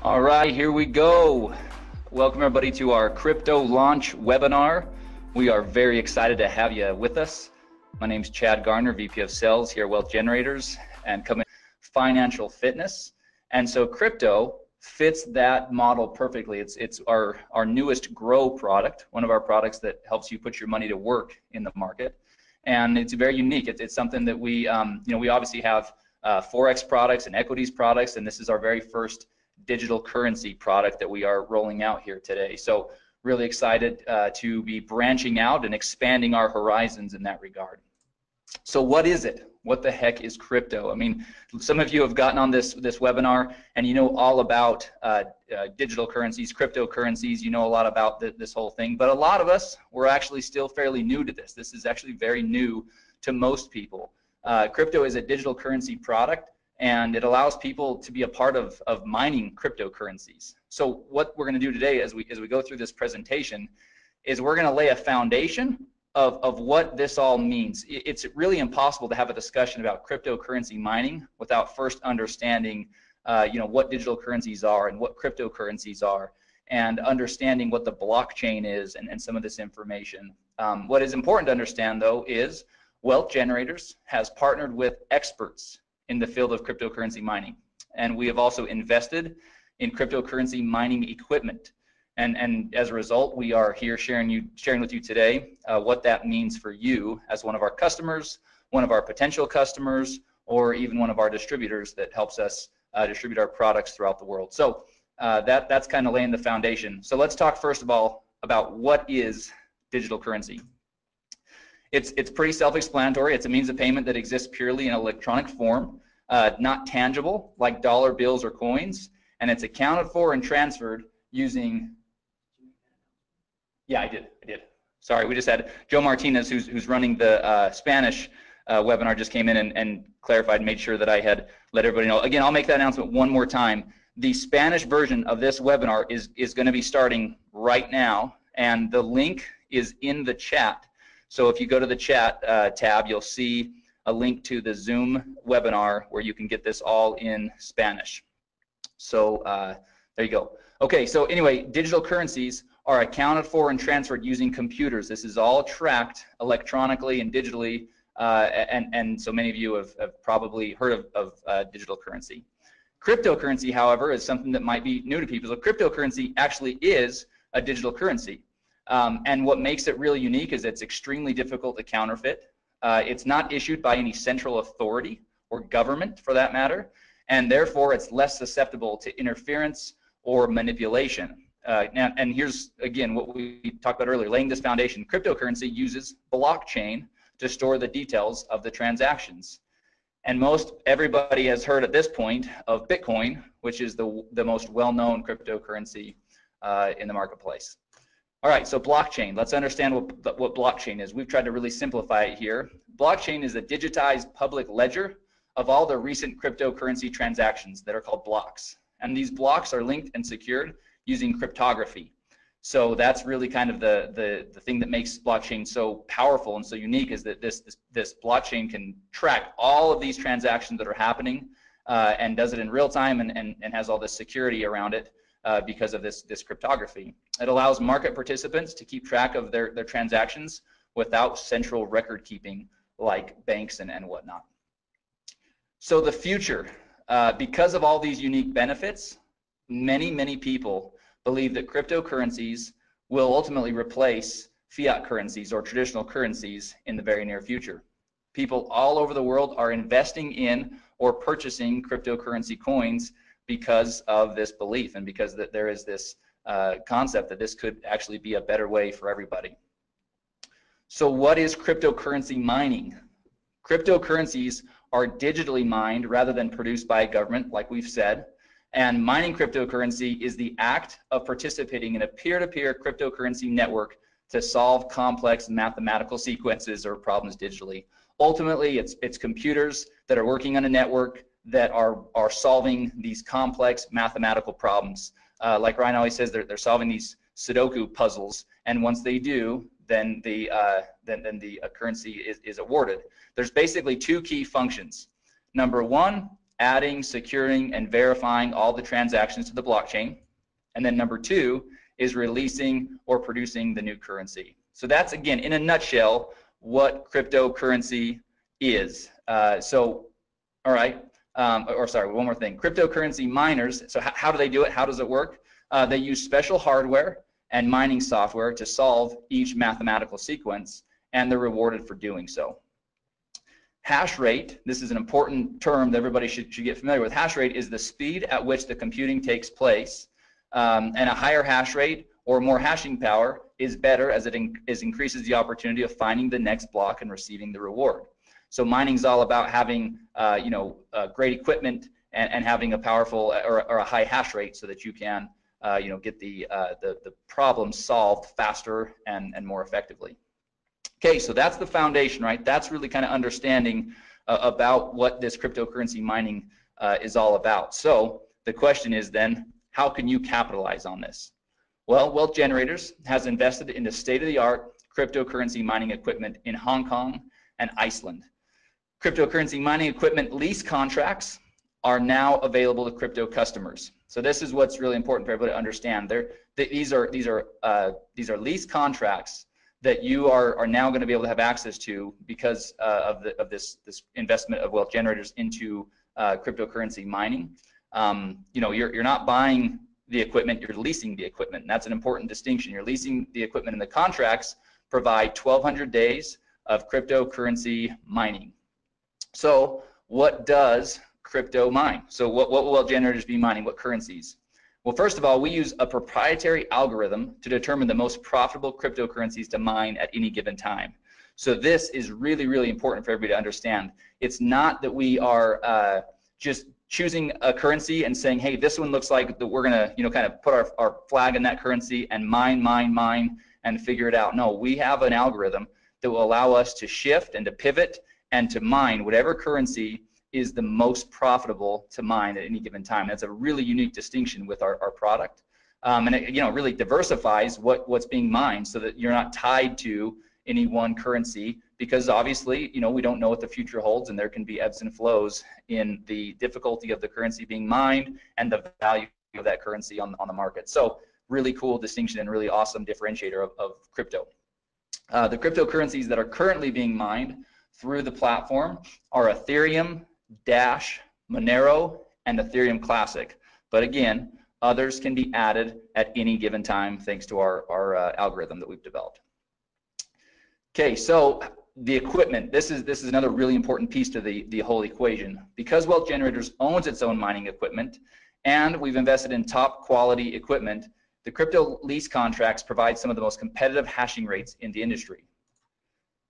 All right, here we go. Welcome everybody to our crypto launch webinar. We are very excited to have you with us. My name is Chad Garner, VP of Sales here at Wealth Generators and coming financial fitness. And so crypto fits that model perfectly. It's our newest grow product, one of our products that helps you put your money to work in the market. And it's very unique. It's something that we obviously have Forex products and equities products, and this is our very first digital currency product that we are rolling out here today. So really excited to be branching out and expanding our horizons in that regard. So what is it? What the heck is crypto? I mean, some of you have gotten on this webinar and you know all about digital currencies, cryptocurrencies, you know a lot about this whole thing, but a lot of us, we're actually still fairly new to this. This is actually very new to most people. Crypto is a digital currency product, and it allows people to be a part of mining cryptocurrencies. So what we're going to do today as we go through this presentation is we're going to lay a foundation of what this all means. It's really impossible to have a discussion about cryptocurrency mining without first understanding what digital currencies are and what cryptocurrencies are, and understanding what the blockchain is and some of this information. What is important to understand though is Wealth Generators has partnered with experts in the field of cryptocurrency mining, and we have also invested in cryptocurrency mining equipment, and as a result we are here sharing with you today what that means for you as one of our customers, one of our potential customers, or even one of our distributors that helps us distribute our products throughout the world. So that's kind of laying the foundation. So let's talk first of all about what is digital currency. It's pretty self-explanatory. It's a means of payment that exists purely in electronic form, not tangible like dollar bills or coins, and it's accounted for and transferred using. Yeah, I did. Sorry, we just had Joe Martinez, who's running the Spanish webinar, just came in and clarified, made sure that I had let everybody know. Again, I'll make that announcement one more time. The Spanish version of this webinar is going to be starting right now, and the link is in the chat. So if you go to the chat tab, you'll see a link to the Zoom webinar where you can get this all in Spanish. So there you go. Okay, so anyway, digital currencies are accounted for and transferred using computers. This is all tracked electronically and digitally, and so many of you have probably heard of digital currency. Cryptocurrency, however, is something that might be new to people. So cryptocurrency actually is a digital currency. And what makes it really unique is it's extremely difficult to counterfeit. It's not issued by any central authority or government for that matter, and therefore it's less susceptible to interference or manipulation. And here's again what we talked about earlier, laying this foundation. Cryptocurrency uses blockchain to store the details of the transactions. And most everybody has heard at this point of Bitcoin, which is the most well-known cryptocurrency in the marketplace. All right, so blockchain. Let's understand what blockchain is. We've tried to really simplify it here. Blockchain is a digitized public ledger of all the recent cryptocurrency transactions that are called blocks. And these blocks are linked and secured using cryptography. So that's really kind of the thing that makes blockchain so powerful and so unique, is that this blockchain can track all of these transactions that are happening and does it in real time and has all this security around it. Because of this cryptography. It allows market participants to keep track of their transactions without central record keeping like banks and whatnot. So the future, because of all these unique benefits, many people believe that cryptocurrencies will ultimately replace fiat currencies or traditional currencies in the very near future. People all over the world are investing in or purchasing cryptocurrency coins because of this belief and because that there is this concept that this could actually be a better way for everybody. So what is cryptocurrency mining? Cryptocurrencies are digitally mined rather than produced by a government, like we've said, and mining cryptocurrency is the act of participating in a peer-to-peer cryptocurrency network to solve complex mathematical sequences or problems digitally. Ultimately, it's computers that are working on a network that are solving these complex mathematical problems. Like Ryan always says, they're solving these Sudoku puzzles, and once they do, then the currency is awarded. There's basically two key functions. Number one adding, securing, and verifying all the transactions to the blockchain. And then number 2 is releasing or producing the new currency. So that's, again, in a nutshell, what cryptocurrency is. All right, sorry, one more thing. Cryptocurrency miners, so how do they do it? How does it work? They use special hardware and mining software to solve each mathematical sequence, and they're rewarded for doing so. Hash rate, this is an important term that everybody should get familiar with. Hash rate is the speed at which the computing takes place, and a higher hash rate or more hashing power is better, as it increases the opportunity of finding the next block and receiving the reward. So mining is all about having great equipment and having a powerful or a high hash rate so that you can get the problem solved faster and more effectively. Okay, so that's the foundation, right? That's really kind of understanding about what this cryptocurrency mining is all about. So the question is then, how can you capitalize on this? Well, Wealth Generators has invested in the state-of-the-art cryptocurrency mining equipment in Hong Kong and Iceland. Cryptocurrency mining equipment lease contracts are now available to crypto customers. So this is what's really important for everybody to understand. These are lease contracts that you are now going to be able to have access to because of this investment of Wealth Generators into cryptocurrency mining. You're not buying the equipment, you're leasing the equipment, and that's an important distinction. You're leasing the equipment, and the contracts provide 1,200 days of cryptocurrency mining. So what does crypto mine? So what will Wealth Generators be mining? What currencies? Well, first of all, we use a proprietary algorithm to determine the most profitable cryptocurrencies to mine at any given time. So this is really, really important for everybody to understand. It's not that we are just choosing a currency and saying, hey, this one looks like that we're gonna, kind of put our flag in that currency and mine, and figure it out. No, we have an algorithm that will allow us to shift and to pivot and to mine whatever currency is the most profitable to mine at any given time. That's a really unique distinction with our product. And it really diversifies what's being mined so that you're not tied to any one currency, because obviously, we don't know what the future holds, and there can be ebbs and flows in the difficulty of the currency being mined and the value of that currency on the market. So really cool distinction and really awesome differentiator of crypto. The cryptocurrencies that are currently being mined through the platform are Ethereum, Dash, Monero, and Ethereum Classic. But again, others can be added at any given time thanks to our algorithm that we've developed. Okay, so the equipment, this is another really important piece to the whole equation. Because Wealth Generators owns its own mining equipment and we've invested in top quality equipment, the crypto lease contracts provide some of the most competitive hashing rates in the industry.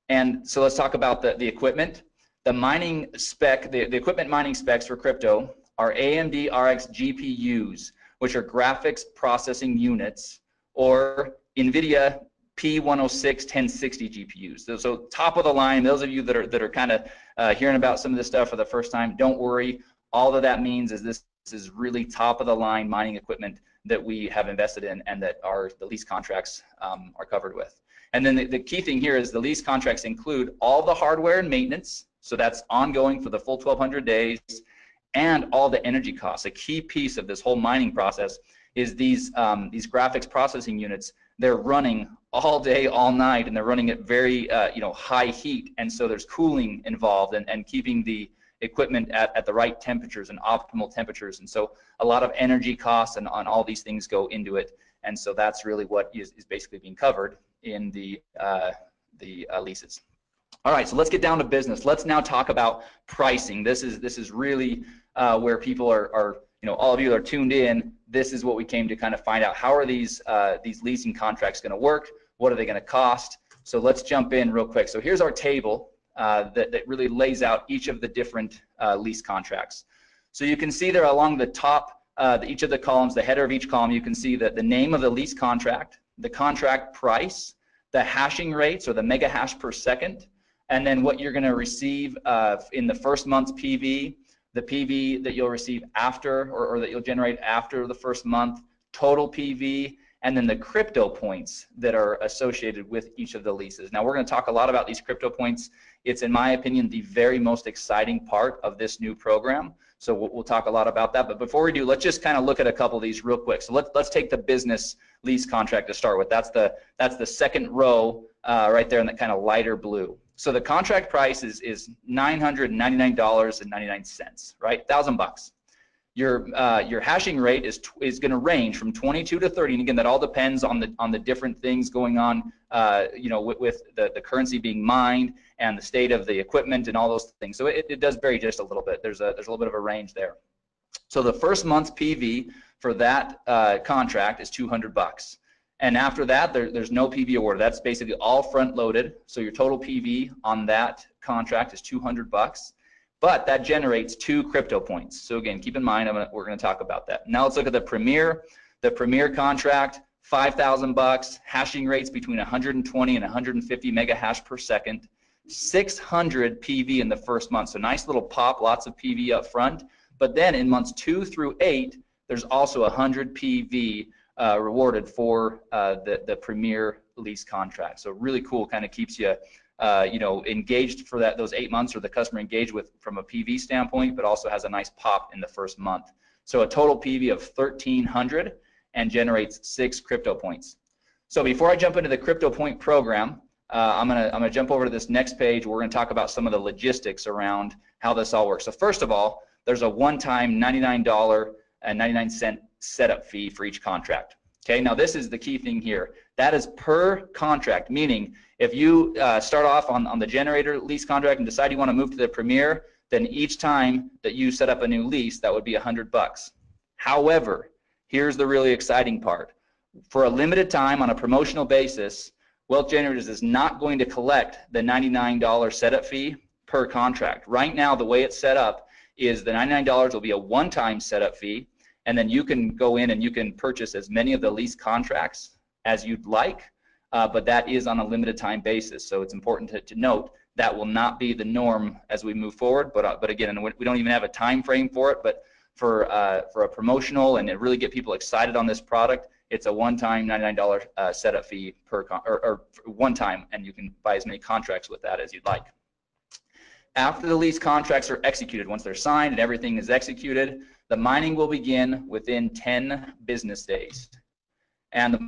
And so let's talk about the equipment. The mining spec, the equipment mining specs for crypto are AMD RX GPUs, which are graphics processing units, or NVIDIA P106 1060 GPUs. So top of the line. Those of you that are kind of hearing about some of this stuff for the first time, don't worry. All that means is this is really top of the line mining equipment that we have invested in and that the lease contracts are covered with. And then the key thing here is the lease contracts include all the hardware and maintenance, so that's ongoing for the full 1,200 days, and all the energy costs. A key piece of this whole mining process is these graphics processing units. They're running all day, all night, and they're running at very high heat, and so there's cooling involved and keeping the equipment at the right temperatures and optimal temperatures, and so a lot of energy costs and on all these things go into it, and so that's really what is basically being covered in the leases. All right, so let's get down to business. Let's now talk about pricing. This is really where people are all of you that are tuned in. This is what we came to kind of find out. How are these leasing contracts going to work? What are they going to cost? So let's jump in real quick. So here's our table that really lays out each of the different lease contracts. So you can see there along the top, each of the columns, the header of each column, you can see that the name of the lease contract, the contract price, the hashing rates or the mega hash per second, and then what you're going to receive in the first month's PV, the PV that you'll receive after or that you'll generate after the first month, total PV, and then the crypto points that are associated with each of the leases. Now we're going to talk a lot about these crypto points. It's, in my opinion, the very most exciting part of this new program So we'll talk a lot about that. But before we do, let's just kind of look at a couple of these real quick. So let's take the business lease contract to start with. That's the second row right there in that kind of lighter blue. So the contract price is $999.99, right? $1,000. Your hashing rate is going to range from 22 to 30, and again, that all depends on the different things going on, you know, with the currency being mined and the state of the equipment and all those things. So it does vary just a little bit. There's a little bit of a range there. So the first month's PV for that contract is $200, and after that, there's no PV awarded. That's basically all front loaded. So your total PV on that contract is $200. But that generates 2 crypto points. So again, keep in mind, we're going to talk about that. Now let's look at the Premier. The Premier contract, $5,000, hashing rates between 120 and 150 mega hash per second, 600 PV in the first month. So nice little pop, lots of PV up front. But then in months 2 through 8, there's also 100 PV rewarded for the Premier lease contract. So really cool, kind of keeps you you know, engaged for those 8 months, or the customer engaged with from a PV standpoint, but also has a nice pop in the first month. So a total PV of 1,300 and generates 6 crypto points. So before I jump into the crypto point program, I'm gonna jump over to this next page. We're gonna talk about some of the logistics around how this all works. So first of all, there's a one-time $99.99 setup fee for each contract. Okay, now this is the key thing here. That is per contract, meaning if you start off on the generator lease contract and decide you want to move to the Premier, then each time that you set up a new lease, that would be $100. However, here's the really exciting part. For a limited time on a promotional basis, Wealth Generators is not going to collect the $99 setup fee per contract. Right now, the way it's set up is the $99 will be a one-time setup fee, and then you can go in and you can purchase as many of the lease contracts as you'd like, but that is on a limited time basis. So it's important to note that will not be the norm as we move forward. But again, we don't even have a time frame for it. But for a promotional and to really get people excited on this product, it's a one-time $99 setup fee or one time, and you can buy as many contracts with that as you'd like. After the lease contracts are executed, once they're signed and everything is executed, the mining will begin within 10 business days. And the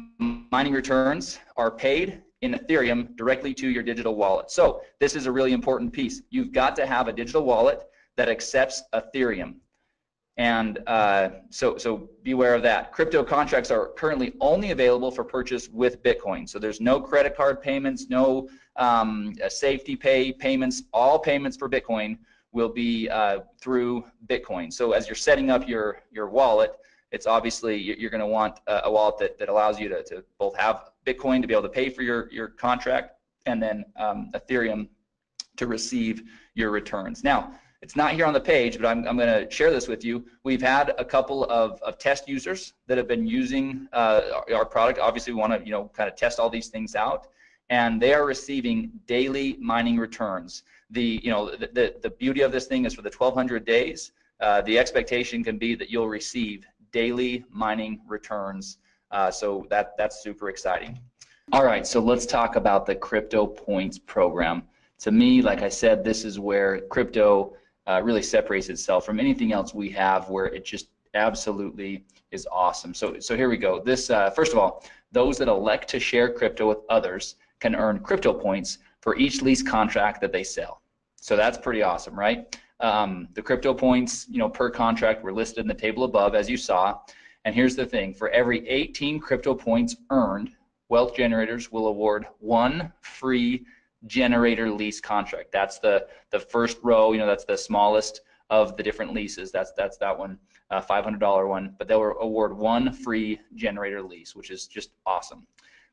mining returns are paid in Ethereum directly to your digital wallet. So this is a really important piece. You've got to have a digital wallet that accepts Ethereum. And so beware of that. Crypto contracts are currently only available for purchase with Bitcoin. So there's no credit card payments, no safety payments. All payments for Bitcoin will be through Bitcoin. So as you're setting up your wallet, it's obviously you're going to want a wallet that allows you to both have Bitcoin to be able to pay for your contract, and then Ethereum to receive your returns. Now, it's not here on the page, but I'm going to share this with you. We've had a couple of test users that have been using our product. Obviously, we want to kind of test all these things out, and they are receiving daily mining returns. The beauty of this thing is for the 1,200 days, the expectation can be that you'll receive daily mining returns. So that's super exciting. All right, so let's talk about the Crypto Points program. To me, like I said, this is where crypto really separates itself from anything else we have, where it just absolutely is awesome. So here we go. This first of all, those that elect to share crypto with others can earn crypto points for each lease contract that they sell. So that's pretty awesome, right? The crypto points, per contract were listed in the table above, as you saw. And here's the thing: for every 18 crypto points earned, Wealth Generators will award 1 free generator lease contract. That's the first row. That's the smallest of the different leases. That's that one, $500 one. But they'll award 1 free generator lease, which is just awesome.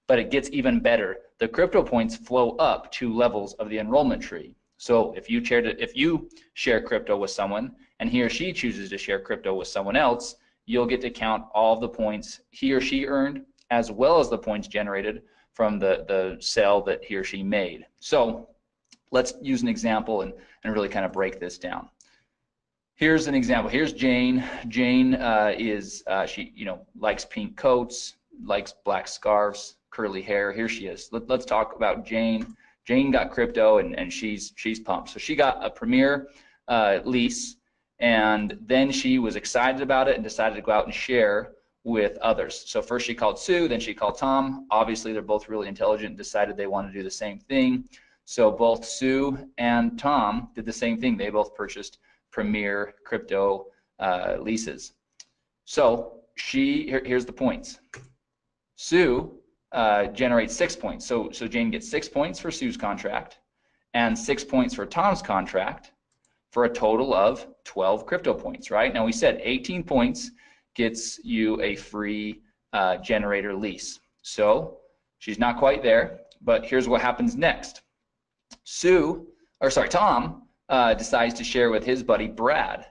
But it gets even better. The crypto points flow up 2 levels of the enrollment tree. So if you share crypto with someone and he or she chooses to share crypto with someone else, you'll get to count all of the points he or she earned, as well as the points generated from the sale that he or she made. So let's use an example and really kind of break this down. Here's an example. Here's Jane. Jane she likes pink coats, likes black scarves, curly hair. Here she is. Let's talk about Jane. Jane got crypto and she's pumped. So she got a Premier lease, and then she was excited about it and decided to go out and share with others. So first she called Sue, then she called Tom. Obviously they're both really intelligent and decided they want to do the same thing. So both Sue and Tom did the same thing. They both purchased Premier crypto leases. So here's the points. Sue generates 6 points. So Jane gets 6 points for Sue's contract and 6 points for Tom's contract for a total of 12 crypto points, right? Now we said 18 points gets you a free generator lease. So she's not quite there, but here's what happens next. Tom decides to share with his buddy Brad,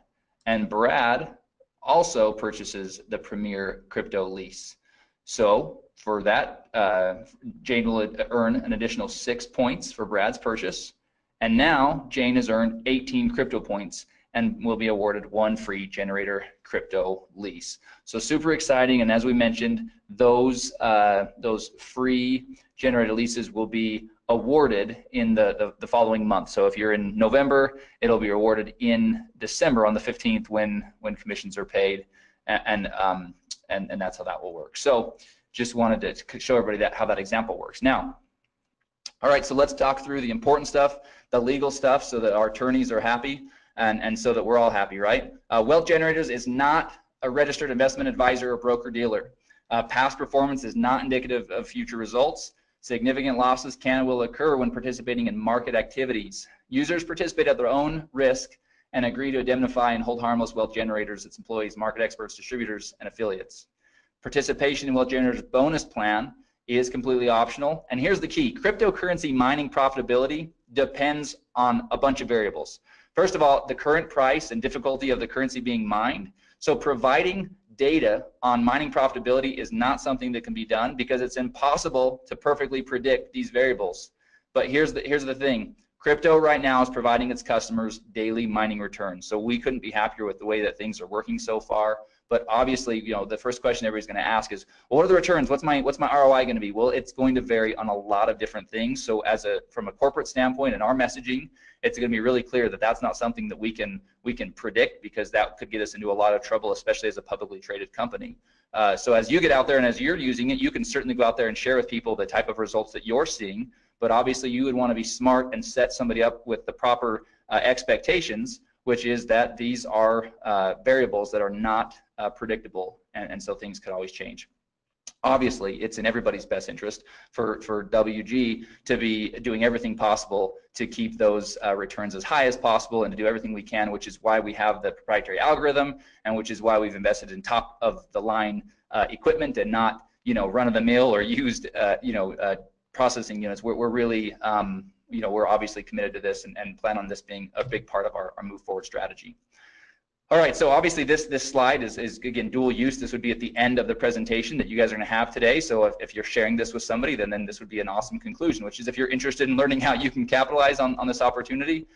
and Brad also purchases the Premier crypto lease. So for that, Jane will earn an additional 6 points for Brad's purchase, and now Jane has earned 18 crypto points and will be awarded 1 free generator crypto lease. So super exciting, and as we mentioned, those free generator leases will be awarded in the following month. So if you're in November, it'll be awarded in December on the 15th when commissions are paid, and that's how that will work. So just wanted to show everybody how that example works. Now, all right, so let's talk through the important stuff, the legal stuff, so that our attorneys are happy and so that we're all happy, right? Wealth Generators is not a registered investment advisor or broker-dealer. Past performance is not indicative of future results. Significant losses can and will occur when participating in market activities. Users participate at their own risk and agree to indemnify and hold harmless Wealth Generators, its employees, market experts, distributors, and affiliates. Participation in Wealth Generators bonus plan is completely optional. And here's the key: cryptocurrency mining profitability depends on a bunch of variables. First of all, the current price and difficulty of the currency being mined. So providing data on mining profitability is not something that can be done because it's impossible to perfectly predict these variables. But here's the thing: crypto right now is providing its customers daily mining returns. So we couldn't be happier with the way that things are working so far. But obviously, you know, the first question everybody's going to ask is, well, what are the returns? What's my ROI going to be? Well, it's going to vary on a lot of different things. So from a corporate standpoint in our messaging, it's going to be really clear that that's not something that we can predict, because that could get us into a lot of trouble, especially as a publicly traded company. So as you get out there and as you're using it, you can certainly go out there and share with people the type of results that you're seeing. But obviously, you would want to be smart and set somebody up with the proper expectations, which is that these are variables that are not predictable, and so things could always change. Obviously, it's in everybody's best interest for WG to be doing everything possible to keep those returns as high as possible and to do everything we can, which is why we have the proprietary algorithm, and which is why we've invested in top of the line equipment and not, you know, run-of-the-mill or used processing units. We're really you know, we're obviously committed to this and plan on this being a big part of our move forward strategy. All right, so obviously this slide is again dual use. This would be at the end of the presentation that you guys are going to have today. So if you're sharing this with somebody, then this would be an awesome conclusion, which is if you're interested in learning how you can capitalize on this opportunity,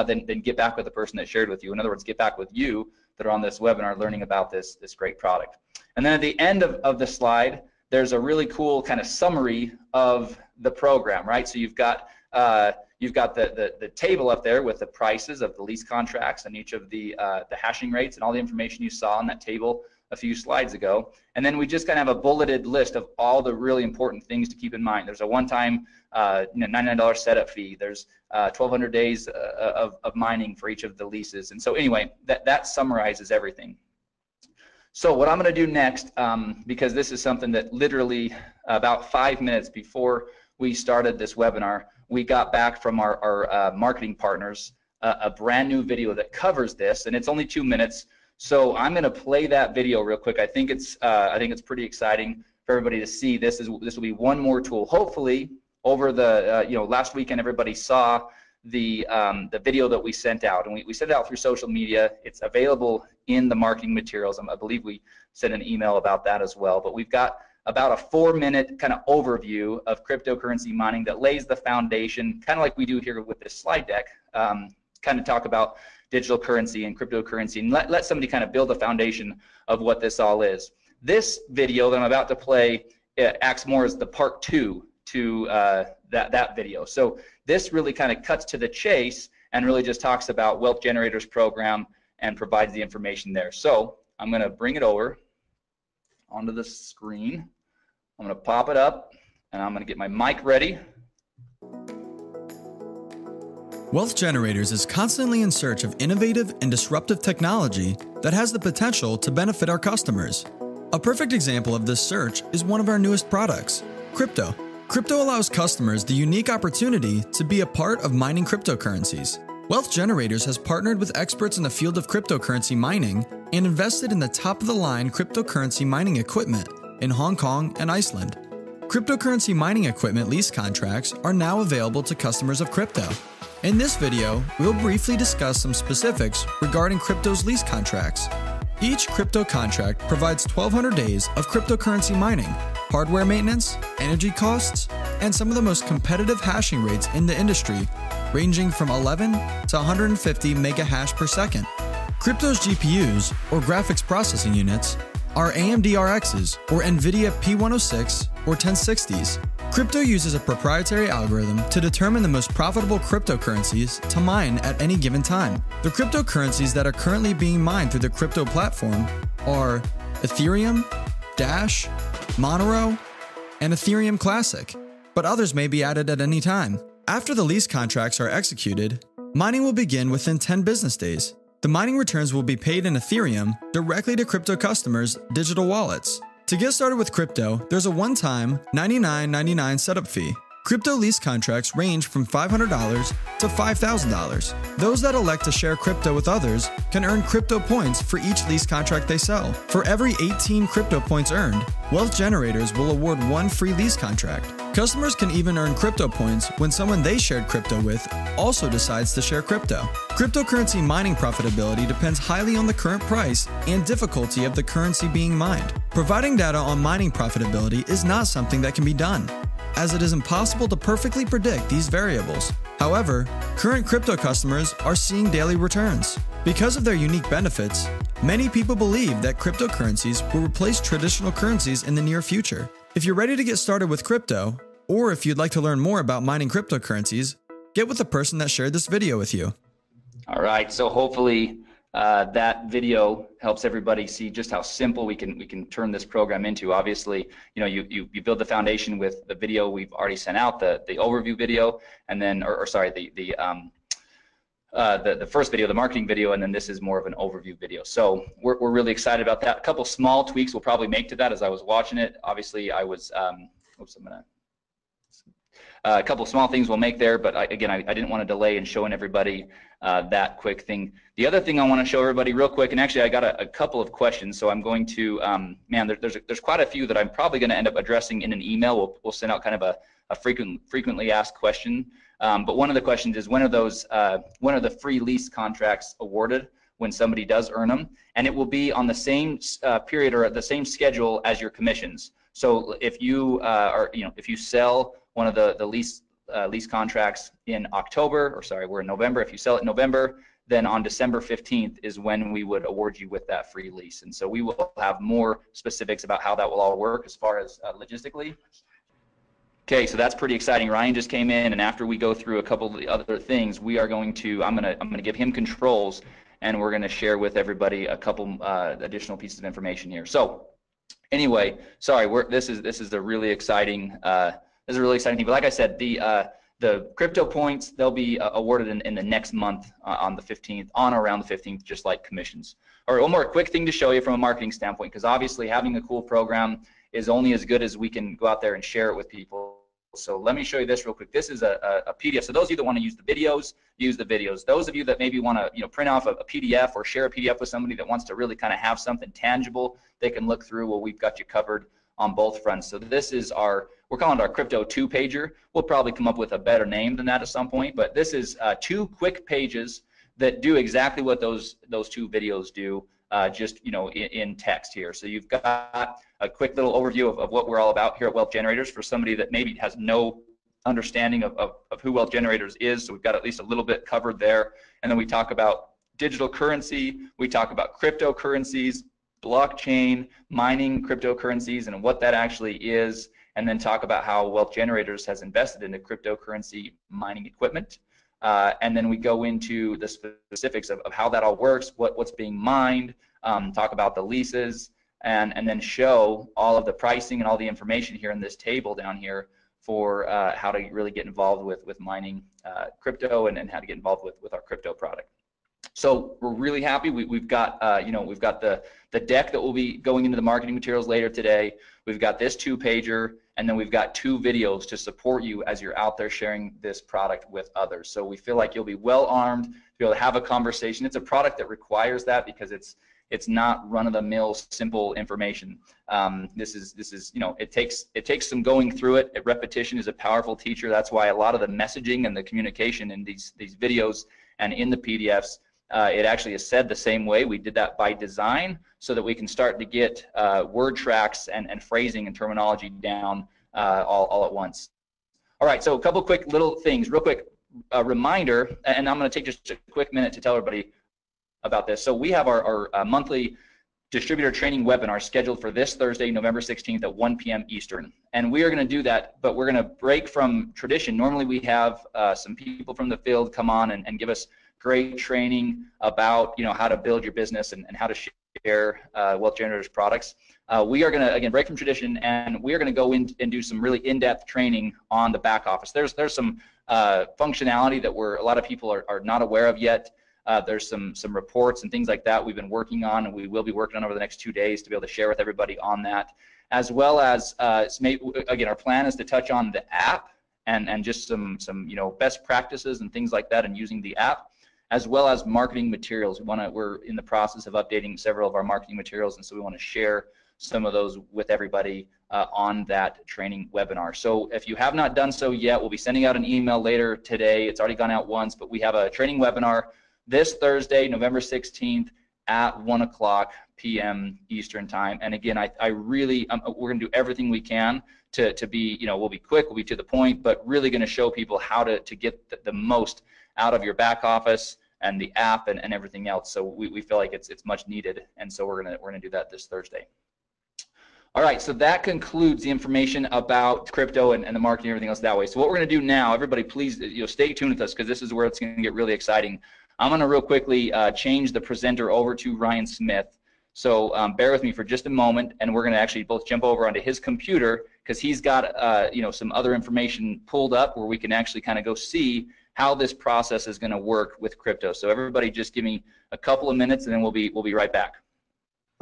then get back with the person that shared with you. In other words, get back with you that are on this webinar learning about this great product. And then at the end of the slide, there's a really cool kind of summary of the program, right? So you've got the table up there with the prices of the lease contracts and each of the hashing rates and all the information you saw on that table a few slides ago. And then we just kind of have a bulleted list of all the really important things to keep in mind. There's a one-time $99 setup fee. There's 1,200 days of mining for each of the leases. And so anyway, that summarizes everything. So what I'm going to do next, because this is something that literally about 5 minutes before we started this webinar, we got back from our marketing partners a brand new video that covers this, and it's only 2 minutes. So I'm going to play that video real quick. I think it's pretty exciting for everybody to see. This will be one more tool. Hopefully, over the last weekend, everybody saw the video that we sent out, and we sent it out through social media. It's available in the marketing materials. I believe we sent an email about that as well. But we've got about a 4-minute kind of overview of cryptocurrency mining that lays the foundation, kind of like we do here with this slide deck, kind of talk about digital currency and cryptocurrency, and let somebody kind of build the foundation of what this all is. This video that I'm about to play acts more as the part 2 to that video. So this really kind of cuts to the chase and really just talks about Wealth Generators program and provides the information there. So I'm going to bring it over onto the screen. I'm going to pop it up, and I'm going to get my mic ready. Wealth Generators is constantly in search of innovative and disruptive technology that has the potential to benefit our customers. A perfect example of this search is one of our newest products, crypto. Crypto allows customers the unique opportunity to be a part of mining cryptocurrencies. Wealth Generators has partnered with experts in the field of cryptocurrency mining and invested in the top-of-the-line cryptocurrency mining equipment in Hong Kong and Iceland. Cryptocurrency mining equipment lease contracts are now available to customers of crypto. In this video, we'll briefly discuss some specifics regarding crypto's lease contracts. Each crypto contract provides 1,200 days of cryptocurrency mining, hardware maintenance, energy costs, and some of the most competitive hashing rates in the industry, ranging from 11 to 150 megahash per second. Crypto's GPUs, or graphics processing units, are AMD RXs, or NVIDIA P106 or 1060s. Crypto uses a proprietary algorithm to determine the most profitable cryptocurrencies to mine at any given time. The cryptocurrencies that are currently being mined through the crypto platform are Ethereum, Dash, Monero, and Ethereum Classic, but others may be added at any time. After the lease contracts are executed, mining will begin within 10 business days. The mining returns will be paid in Ethereum directly to crypto customers' digital wallets. To get started with crypto, there's a one-time $99.99 setup fee. Crypto lease contracts range from $500 to $5,000. Those that elect to share crypto with others can earn crypto points for each lease contract they sell. For every 18 crypto points earned, Wealth Generators will award one free lease contract. Customers can even earn crypto points when someone they shared crypto with also decides to share crypto. Cryptocurrency mining profitability depends highly on the current price and difficulty of the currency being mined. Providing data on mining profitability is not something that can be done, as it is impossible to perfectly predict these variables. However, current crypto customers are seeing daily returns. Because of their unique benefits, many people believe that cryptocurrencies will replace traditional currencies in the near future. If you're ready to get started with crypto, or if you'd like to learn more about mining cryptocurrencies, get with the person that shared this video with you. All right, so hopefully that video helps everybody see just how simple we can turn this program into. Obviously, you build the foundation with the video we've already sent out, the overview video, and then, the first video, the marketing video, and then this is more of an overview video. So we're really excited about that. A couple small tweaks we'll probably make to that as I was watching it. Obviously, I was, a couple small things we'll make there, but I didn't want to delay in showing everybody that quick thing. The other thing I want to show everybody real quick, and actually I got a couple of questions, so I'm going to, there's quite a few that I'm probably going to end up addressing in an email. We'll send out kind of a frequently asked question. But one of the questions is, when are the free lease contracts awarded when somebody does earn them? And it will be on the same period or at the same schedule as your commissions. So if you if you sell one of the lease contracts in October, we're in November. If you sell it in November, then on December 15th is when we would award you with that free lease. And so we will have more specifics about how that will all work as far as logistically. Okay, so that's pretty exciting. Ryan just came in, and after we go through a couple of the other things, we are going to, I'm gonna give him controls, and we're gonna share with everybody a couple additional pieces of information here. So anyway, sorry, this is a really exciting thing. But like I said, the crypto points, they'll be awarded in the next month on the 15th, on or around the 15th, just like commissions. All right, one more quick thing to show you from a marketing standpoint, because obviously having a cool program is only as good as we can go out there and share it with people. So let me show you this real quick. This is a PDF. So those of you that want to use the videos, use the videos. Those of you that maybe want to print off a PDF or share a PDF with somebody that wants to really kind of have something tangible they can look through, well, we've got you covered on both fronts. So this is we're calling it our Crypto 2-pager. We'll probably come up with a better name than that at some point, but this is 2 quick pages that do exactly what those 2 videos do, just in text here. So you've got a quick little overview of what we're all about here at Wealth Generators for somebody that maybe has no understanding of who Wealth Generators is. So we've got at least a little bit covered there. And then we talk about digital currency, we talk about cryptocurrencies, blockchain, mining cryptocurrencies, and what that actually is, and then talk about how Wealth Generators has invested into cryptocurrency mining equipment. and then we go into the specifics of how that all works, what's being mined, talk about the leases, and then show all of the pricing and all the information here in this table down here for how to really get involved with mining crypto and how to get involved with our crypto product. So we're really happy. We've got we've got the deck that will be going into the marketing materials later today. We've got this 2-pager, and then we've got 2 videos to support you as you're out there sharing this product with others. So we feel like you'll be well armed to be able to have a conversation. It's a product that requires that because it's not run-of-the-mill simple information. This is it takes some going through it. Repetition is a powerful teacher. That's why a lot of the messaging and the communication in these videos and in the PDFs, it actually is said the same way. We did that by design so that we can start to get word tracks and phrasing and terminology down all at once. All right, so a couple quick little things, real quick reminder, and I'm going to take just a quick minute to tell everybody about this. So we have our monthly distributor training webinar scheduled for this Thursday, November 16th at 1 p.m. Eastern. And we are going to do that, but we're going to break from tradition. Normally we have some people from the field come on and give us great training about how to build your business and how to share Wealth Generators products. We are going to, again, break from tradition, and we are going to go in and do some really in-depth training on the back office. There's some functionality that a lot of people are not aware of yet. There's some reports and things like that we've been working on, and we will be working on over the next 2 days to be able to share with everybody on that, as well as again, our plan is to touch on the app and just some best practices and things like that and using the app, as well as marketing materials. We're in the process of updating several of our marketing materials, and so we want to share some of those with everybody on that training webinar. So if you have not done so yet, we'll be sending out an email later today. It's already gone out once, but we have a training webinar this Thursday, November 16th at 1 p.m. Eastern time. And again, we're going to do everything we can to be, we'll be quick, we'll be to the point, but really going to show people how to get the most out of your back office and the app and everything else. So we feel like it's much needed, and so we're gonna do that this Thursday. All right, so that concludes the information about crypto and the marketing and everything else that way. So what we're going to do now, everybody, please stay tuned with us because this is where it's going to get really exciting. I'm going to real quickly change the presenter over to Ryan Smith. So bear with me for just a moment, and we're going to actually both jump over onto his computer because he's got some other information pulled up where we can actually kind of go see how this process is going to work with crypto. So everybody, just give me a couple of minutes, and then we'll be right back.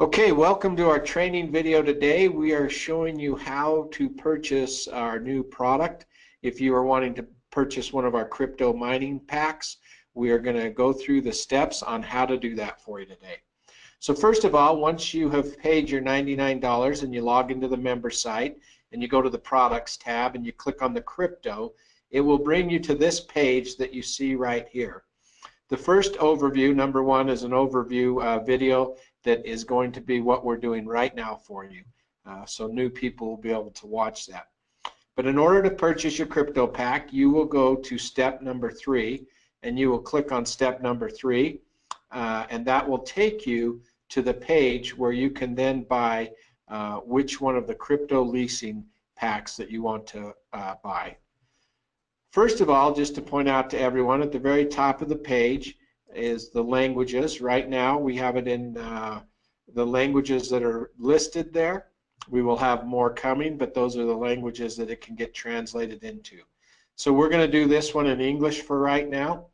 Okay, welcome to our training video today. We are showing you how to purchase our new product. If you are wanting to purchase one of our crypto mining packs, we are going to go through the steps on how to do that for you today. So first of all, once you have paid your $99 and you log into the member site and you go to the products tab and you click on the crypto, it will bring you to this page that you see right here. The first overview, number one, is an overview video that is going to be what we're doing right now for you. So new people will be able to watch that. But in order to purchase your crypto pack, you will go to step number 3, and you will click on step number 3, and that will take you to the page where you can then buy which one of the crypto leasing packs that you want to buy. First of all, just to point out to everyone, at the very top of the page is the languages. Right now we have it in the languages that are listed there. We will have more coming, but those are the languages that it can get translated into. So we're going to do this one in English for right now.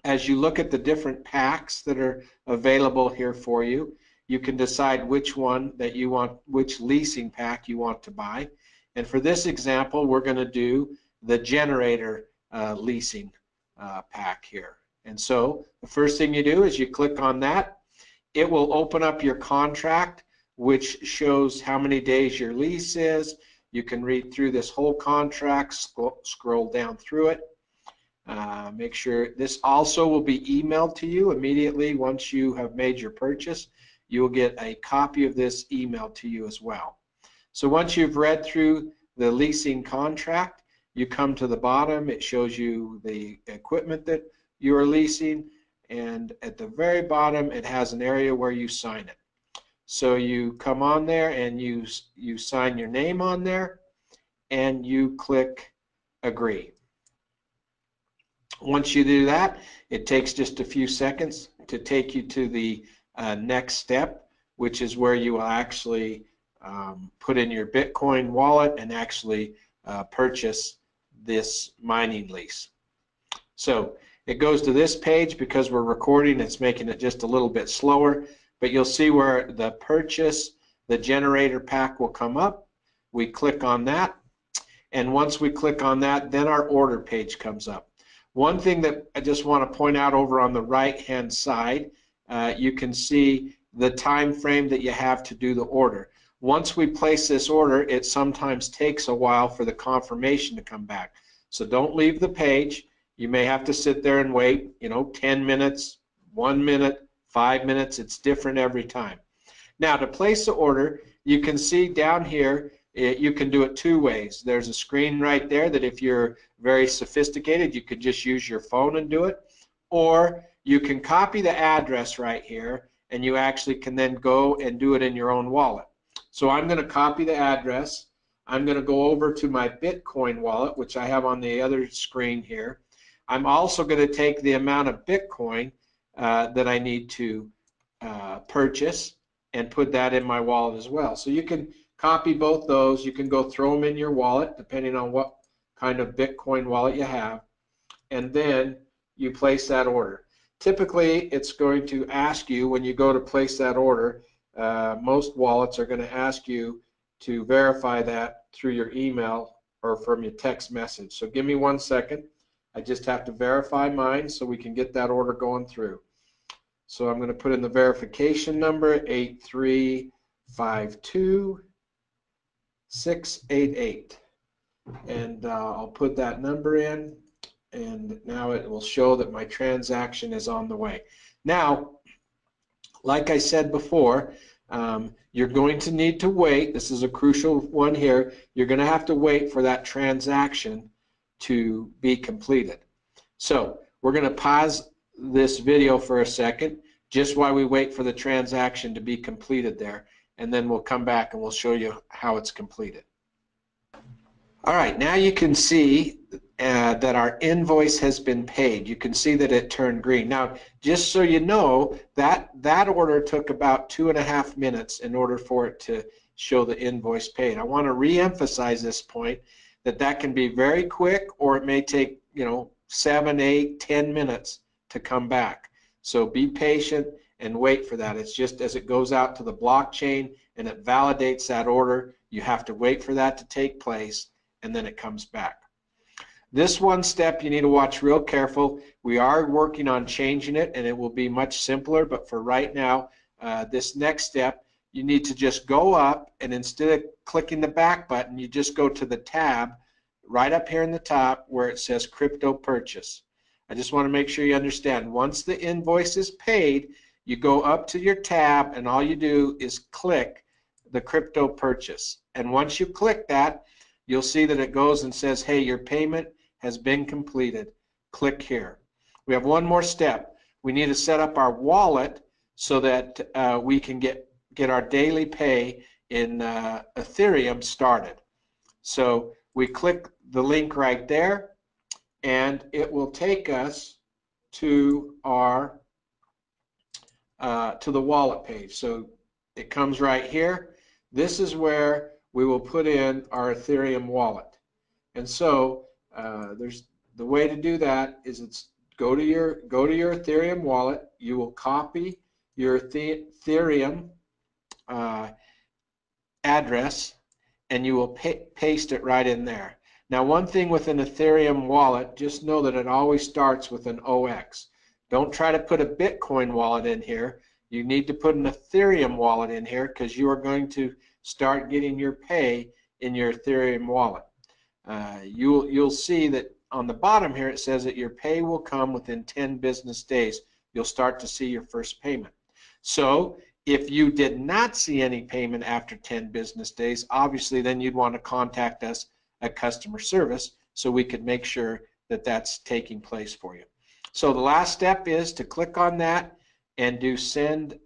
As you look at the different packs that are available here for you, you can decide which one that you want, which leasing pack you want to buy. And for this example, we're going to do the generator leasing pack here. And so the first thing you do is you click on that. It will open up your contract, which shows how many days your lease is. You can read through this whole contract, scroll down through it. Make sure this also will be emailed to you immediately once you have made your purchase. You will get a copy of this emailed to you as well. So once you've read through the leasing contract, you come to the bottom. It shows you the equipment that you are leasing, and at the very bottom it has an area where you sign it. So you come on there and you sign your name on there and you click agree. Once you do that, it takes just a few seconds to take you to the next step, which is where you will actually put in your Bitcoin wallet and actually purchase this mining lease. So it goes to this page. Because we're recording, it's making it just a little bit slower, but you'll see where the purchase, the generator pack will come up. We click on that, and once we click on that, then our order page comes up. One thing that I just want to point out, over on the right hand side, you can see the time frame that you have to do the order. Once we place this order, it sometimes takes a while for the confirmation to come back. So don't leave the page. You may have to sit there and wait, 10 minutes, 1 minute, 5 minutes. It's different every time. Now, to place the order, you can see down here, you can do it two ways. There's a screen right there that if you're very sophisticated, you could just use your phone and do it. Or you can copy the address right here, and you actually can then go and do it in your own wallet. So I'm going to copy the address. I'm going to go over to my Bitcoin wallet, which I have on the other screen here. I'm also going to take the amount of Bitcoin that I need to purchase and put that in my wallet as well. So you can copy both those. You can go throw them in your wallet, depending on what kind of Bitcoin wallet you have, and then you place that order. Typically, it's going to ask you, when you go to place that order, most wallets are going to ask you to verify that through your email or from your text message. So give me 1 second. I just have to verify mine so we can get that order going through. So I'm going to put in the verification number, 8352688, and I'll put that number in, and now it will show that my transaction is on the way. Now, like I said before, you're going to need to wait. This is a crucial one here. You're going to have to wait for that transaction to be completed. So we're going to pause this video for a second, just while we wait for the transaction to be completed there, and then we'll come back and we'll show you how it's completed. All right, now you can see that our invoice has been paid. You can see that it turned green. Now, just so you know, that order took about 2.5 minutes in order for it to show the invoice paid. I want to re-emphasize this point, that can be very quick, or it may take 7, 8, 10 minutes to come back. So be patient and wait for that. It's just as it goes out to the blockchain and it validates that order, you have to wait for that to take place, and then it comes back. This one step you need to watch real careful. We are working on changing it, and it will be much simpler, but for right now, this next step, you need to just go up, and instead of clicking the back button, you just go to the tab right up here in the top where it says crypto purchase. I just want to make sure you understand, once the invoice is paid, you go up to your tab, and all you do is click the crypto purchase. And once you click that, you'll see that it goes and says, hey, your payment has been completed. Click here. We have one more step. We need to set up our wallet so that we can get our daily pay in Ethereum started. So we click the link right there, and it will take us to our to the wallet page. So it comes right here. This is where we will put in our Ethereum wallet. And so there's the way to do that is go to your Ethereum wallet. You will copy your Ethereum address, and you will paste it right in there. Now, one thing with an Ethereum wallet, just know that it always starts with an OX. Don't try to put a Bitcoin wallet in here. You need to put an Ethereum wallet in here, because you are going to start getting your pay in your Ethereum wallet. You'll see that on the bottom here it says that your pay will come within 10 business days. You'll start to see your first payment. So if you did not see any payment after 10 business days, obviously then you'd want to contact us at customer service so we could make sure that that's taking place for you. So the last step is to click on that and do send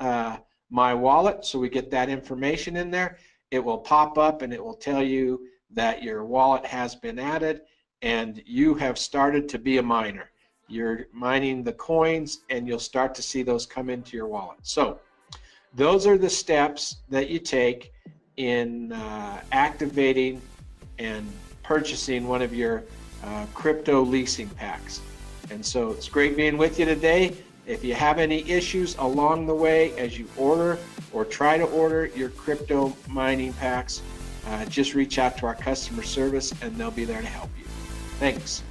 my wallet, so we get that information in there. It will pop up and it will tell you that your wallet has been added and you have started to be a miner. you're mining the coins, and you'll start to see those come into your wallet. So those are the steps that you take in activating and purchasing one of your crypto leasing packs. And so it's great being with you today. If you have any issues along the way as you order or try to order your crypto mining packs, just reach out to our customer service and they'll be there to help you. Thanks.